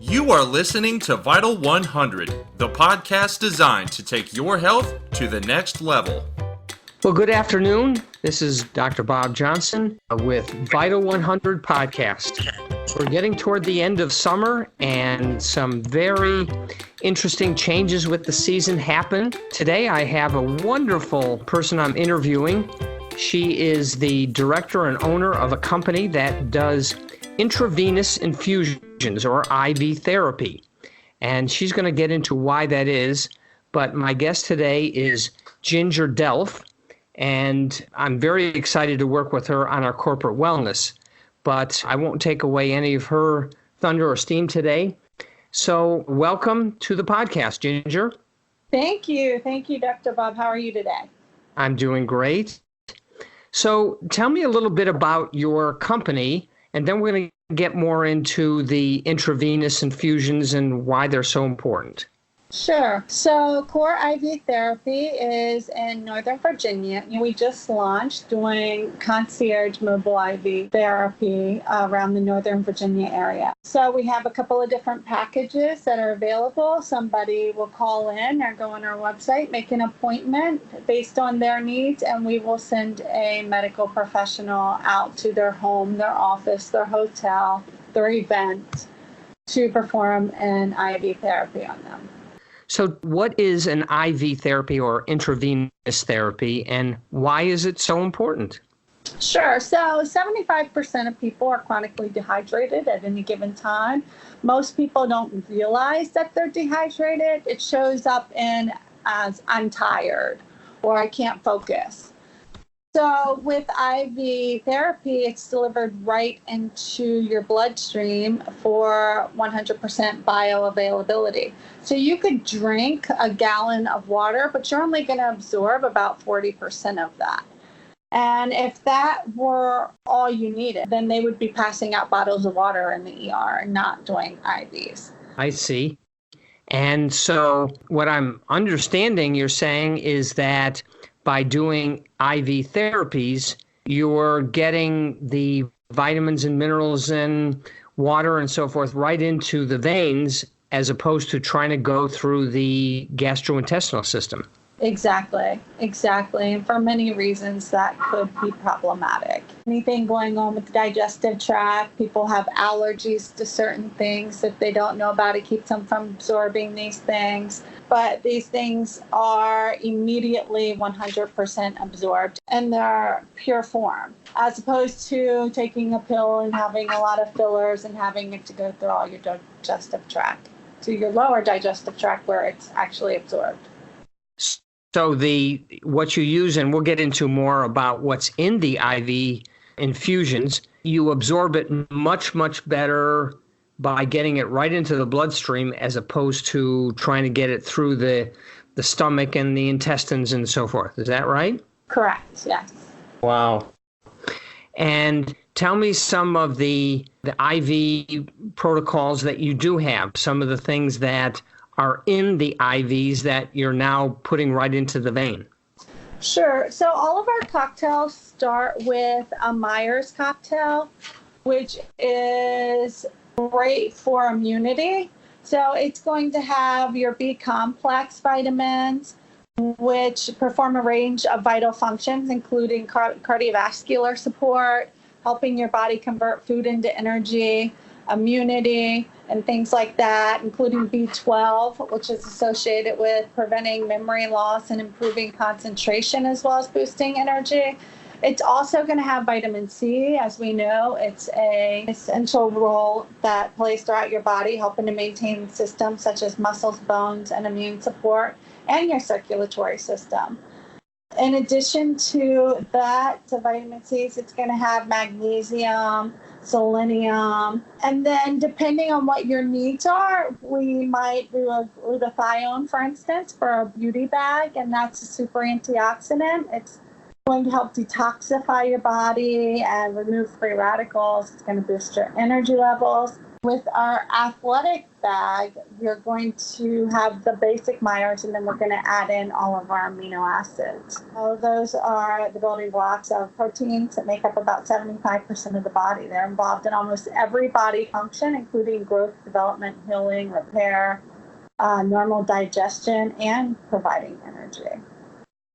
You are listening to Vital 100, the podcast designed to take your health to the next level. Well, good afternoon. This is Dr. Bob Johnson with Vital 100 podcast. We're getting toward the end of summer and some very interesting changes with the season happen. Today I have a wonderful person I'm interviewing. She is the director and owner of a company that does intravenous infusions or IV therapy. And she's going to get into why that is. But my guest today is Ginger Delph. And I'm very excited to work with her on our corporate wellness. But I won't take away any of her thunder or steam today. So welcome to the podcast, Ginger. Thank you. Thank you, Dr. Bob. How are you today? I'm doing great. So tell me a little bit about your company, and then we're going to get more into the intravenous infusions and why they're so important. Sure. So Core IV Therapy is in Northern Virginia. We just launched doing concierge mobile IV therapy around the Northern Virginia area. So we have a couple of different packages that are available. Somebody will call in or go on our website, make an appointment based on their needs, and we will send a medical professional out to their home, their office, their hotel, their event to perform an IV therapy on them. So what is an IV therapy or intravenous therapy, and why is it so important? Sure. So 75% of people are chronically dehydrated at any given time. Most people don't realize that they're dehydrated. It shows up as I'm tired or I can't focus. So with IV therapy, it's delivered right into your bloodstream for 100% bioavailability. So you could drink a gallon of water, but you're only going to absorb about 40% of that. And if that were all you needed, then they would be passing out bottles of water in the ER and not doing IVs. I see. And so what I'm understanding you're saying is that by doing IV therapies, you're getting the vitamins and minerals and water and so forth right into the veins as opposed to trying to go through the gastrointestinal system. Exactly. And for many reasons, that could be problematic. Anything going on with the digestive tract, people have allergies to certain things that they don't know about. It keeps them from absorbing these things. But these things are immediately 100% absorbed in their pure form, as opposed to taking a pill and having a lot of fillers and having it to go through all your digestive tract, to your lower digestive tract where it's actually absorbed. So what you use, and we'll get into more about what's in the IV infusions, you absorb it much, much better by getting it right into the bloodstream as opposed to trying to get it through the stomach and the intestines and so forth. Is that right? Correct, yes. Wow. And tell me some of the IV protocols that you do have, some of the things that are in the IVs that you're now putting right into the vein. Sure. So all of our cocktails start with a Myers cocktail, which is great for immunity. So it's going to have your B complex vitamins, which perform a range of vital functions, including cardiovascular support, helping your body convert food into energy, immunity, and things like that, including B12, which is associated with preventing memory loss and improving concentration, as well as boosting energy. It's also going to have vitamin C. As we know, it's an essential role that plays throughout your body, helping to maintain systems such as muscles, bones, and immune support, and your circulatory system. In addition to that, to vitamin C's, it's going to have magnesium, selenium, and then depending on what your needs are, we might do a glutathione, for instance, for a beauty bag, and that's a super antioxidant. It's going to help detoxify your body and remove free radicals. It's going to boost your energy levels. With our athletic bag, we're going to have the basic Myers, and then we're going to add in all of our amino acids. All those are the building blocks of proteins that make up about 75% of the body. They're involved in almost every body function, including growth, development, healing, repair, normal digestion, and providing energy.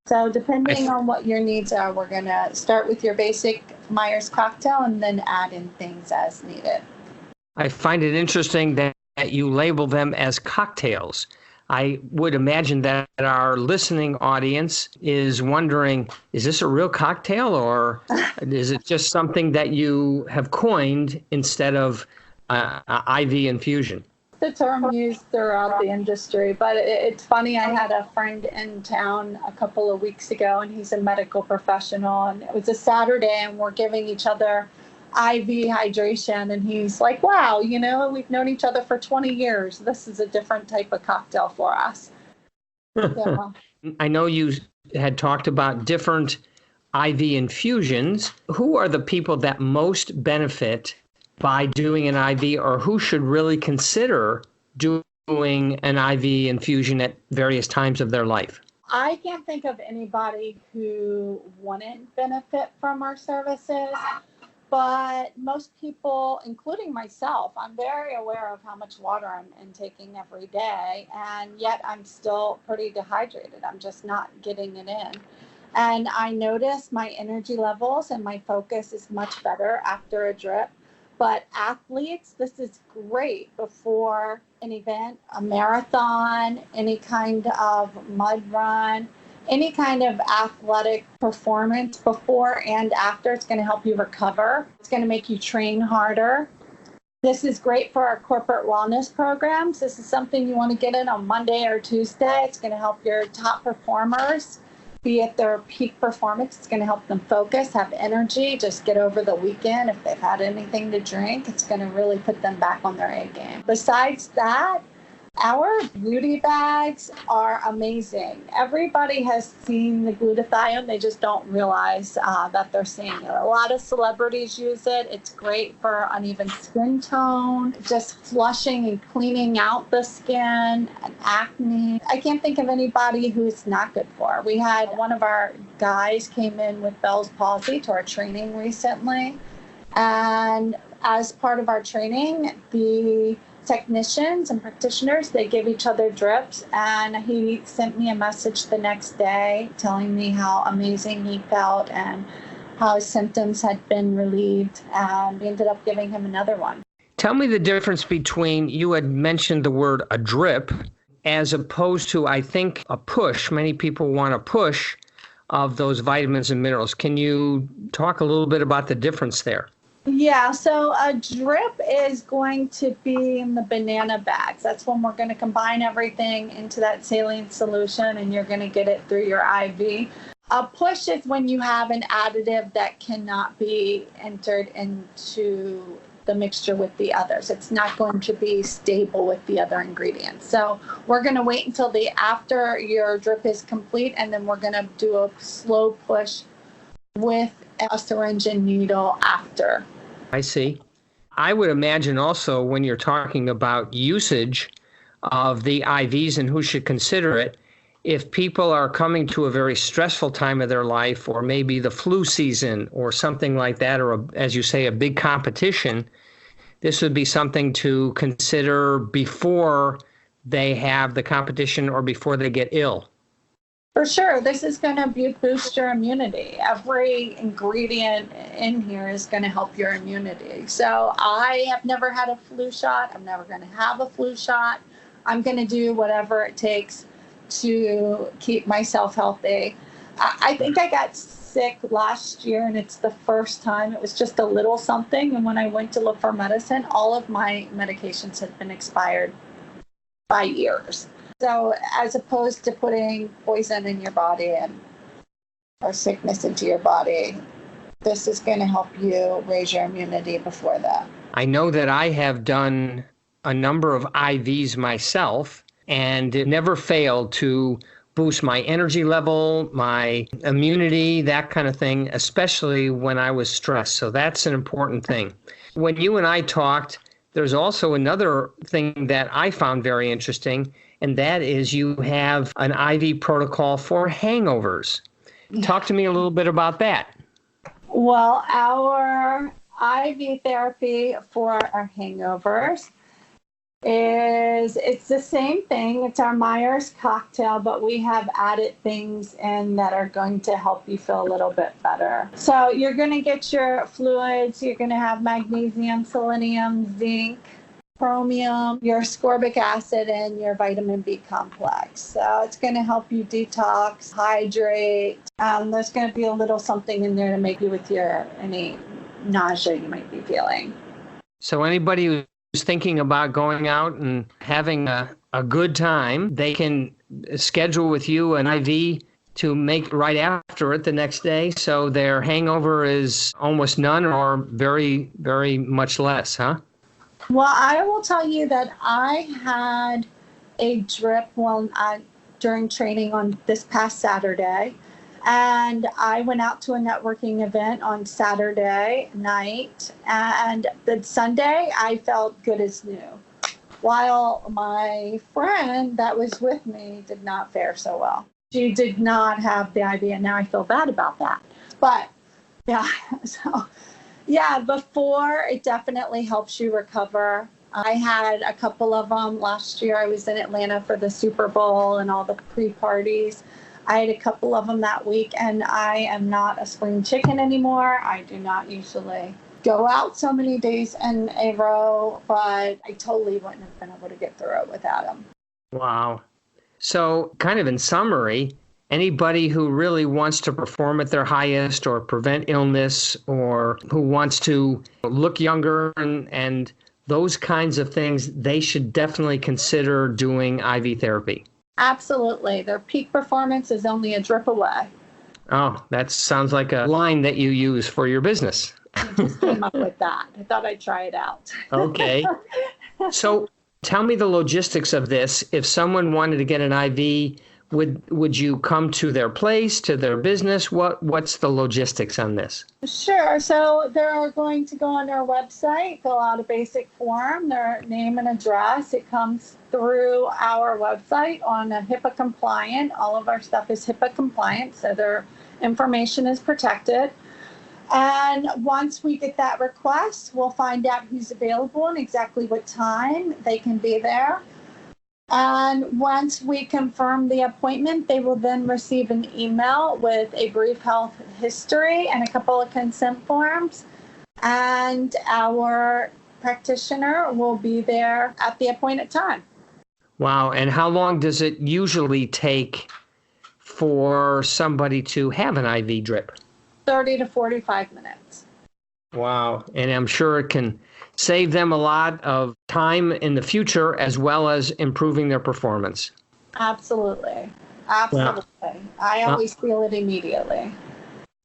So depending on what your needs are, we're going to start with your basic Myers cocktail and then add in things as needed. I find it interesting that you label them as cocktails. I would imagine that our listening audience is wondering, is this a real cocktail or is it just something that you have coined instead of IV infusion? The term used throughout the industry, but it's funny. I had a friend in town a couple of weeks ago, and he's a medical professional, and it was a Saturday, and we're giving each other IV hydration, and he's like, wow, we've known each other for 20 years. This is a different type of cocktail for us. Yeah. I know you had talked about different IV infusions. Who are the people that most benefit by doing an IV, or who should really consider doing an IV infusion at various times of their life? I can't think of anybody who wouldn't benefit from our services, but most people, including myself, I'm very aware of how much water I'm intaking every day, and yet I'm still pretty dehydrated. I'm just not getting it in. And I notice my energy levels and my focus is much better after a drip. But athletes, this is great before an event, a marathon, any kind of mud run, any kind of athletic performance before and after. It's going to help you recover. It's going to make you train harder. This is great for our corporate wellness programs. This is something you want to get in on Monday or Tuesday. It's going to help your top performers be at their peak performance. It's going to help them focus, have energy, just get over the weekend. If they've had anything to drink, it's going to really put them back on their A game. Besides that, our beauty bags are amazing. Everybody has seen the glutathione. They just don't realize that they're seeing it. A lot of celebrities use it. It's great for uneven skin tone, just flushing and cleaning out the skin and acne. I can't think of anybody who it's not good for. We had one of our guys came in with Bell's palsy to our training recently. And as part of our training, the technicians and practitioners, they give each other drips, and he sent me a message the next day telling me how amazing he felt and how his symptoms had been relieved, and we ended up giving him another one. Tell me the difference between, you had mentioned the word a drip, as opposed to, I think, a push. Many people want a push of those vitamins and minerals. Can you talk a little bit about the difference there? Yeah, so a drip is going to be in the banana bags. That's when we're going to combine everything into that saline solution, and you're going to get it through your IV. A push is when you have an additive that cannot be entered into the mixture with the others. It's not going to be stable with the other ingredients. So we're going to wait until after your drip is complete, and then we're going to do a slow push with a syringe and needle after. I see. I would imagine also when you're talking about usage of the IVs and who should consider it, if people are coming to a very stressful time of their life, or maybe the flu season or something like that, or as you say, a big competition, this would be something to consider before they have the competition or before they get ill. For sure. This is going to boost your immunity. Every ingredient in here is going to help your immunity. So I have never had a flu shot. I'm never going to have a flu shot. I'm going to do whatever it takes to keep myself healthy. I think I got sick last year, and it's the first time. It was just a little something. And when I went to look for medicine, all of my medications had been expired by years. So as opposed to putting poison in your body or sickness into your body, this is going to help you raise your immunity before that. I know that I have done a number of IVs myself, and it never failed to boost my energy level, my immunity, that kind of thing, especially when I was stressed. So that's an important thing. When you and I talked there's also another thing that I found very interesting, and that is you have an IV protocol for hangovers. Talk to me a little bit about that. Well, our IV therapy for our hangovers it's the same thing. It's our Myers cocktail, but we have added things in that are going to help you feel a little bit better. So you're going to get your fluids. You're going to have magnesium, selenium, zinc, chromium, your ascorbic acid, and your vitamin B complex. So it's going to help you detox, hydrate. There's going to be a little something in there to make you with any nausea you might be feeling. So anybody who's thinking about going out and having a good time, they can schedule with you an IV to make right after it the next day, so their hangover is almost none or very, very much less, huh? Well, I will tell you that I had a drip during training on this past Saturday. And I went out to a networking event on Saturday night, and the Sunday I felt good as new, while my friend that was with me did not fare so well. She did not have the IV, and now I feel bad about that. But yeah, before, it definitely helps you recover. I had a couple of them last year. I was in Atlanta for the Super Bowl and all the pre-parties. I had a couple of them that week, and I am not a spring chicken anymore. I do not usually go out so many days in a row, but I totally wouldn't have been able to get through it without them. Wow. So kind of in summary, anybody who really wants to perform at their highest or prevent illness or who wants to look younger and those kinds of things, they should definitely consider doing IV therapy. Absolutely. Their peak performance is only a drip away. Oh, that sounds like a line that you use for your business. I just came up with that. I thought I'd try it out. Okay. So tell me the logistics of this. If someone wanted to get an IV, would you come to their place, to their business? What's the logistics on this? Sure. So they're going to go on our website, fill out a basic form, their name and address. It comes through our website on a HIPAA compliant. All of our stuff is HIPAA compliant, so their information is protected. And once we get that request, we'll find out who's available and exactly what time they can be there. And once we confirm the appointment, they will then receive an email with a brief health history and a couple of consent forms. And our practitioner will be there at the appointed time. Wow. And how long does it usually take for somebody to have an IV drip? 30 to 45 minutes. Wow. And I'm sure it can save them a lot of time in the future as well as improving their performance. Absolutely. Absolutely. Wow. I always feel it immediately.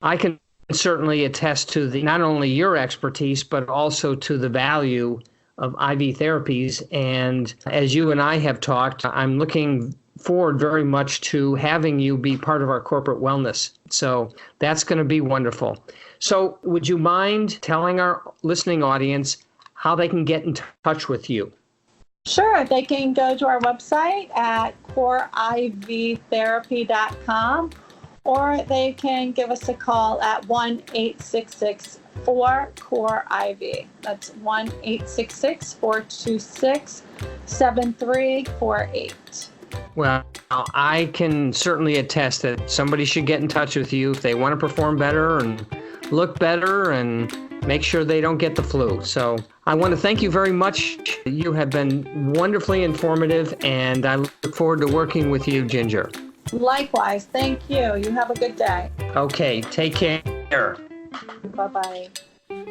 I can certainly attest to not only your expertise, but also to the value of IV therapies. And as you and I have talked, I'm looking forward very much to having you be part of our corporate wellness. So that's going to be wonderful. So would you mind telling our listening audience how they can get in touch with you? Sure. They can go to our website at coreivtherapy.com, or they can give us a call at 1-866-4-CORE-IV. That's 1-866-426-7348. Well, I can certainly attest that somebody should get in touch with you if they want to perform better and look better and make sure they don't get the flu. So I want to thank you very much. You have been wonderfully informative, and I look forward to working with you, Ginger. Likewise. Thank you. You have a good day. Okay. Take care. Bye-bye.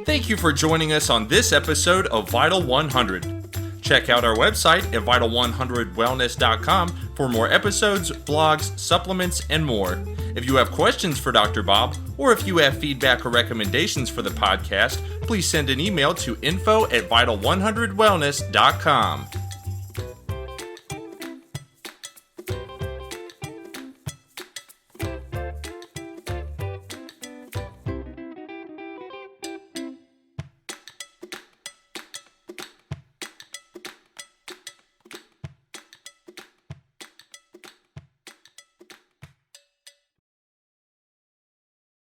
Thank you for joining us on this episode of Vital 100. Check out our website at vital100wellness.com for more episodes, blogs, supplements, and more. If you have questions for Dr. Bob, or if you have feedback or recommendations for the podcast, please send an email to info@vital100wellness.com.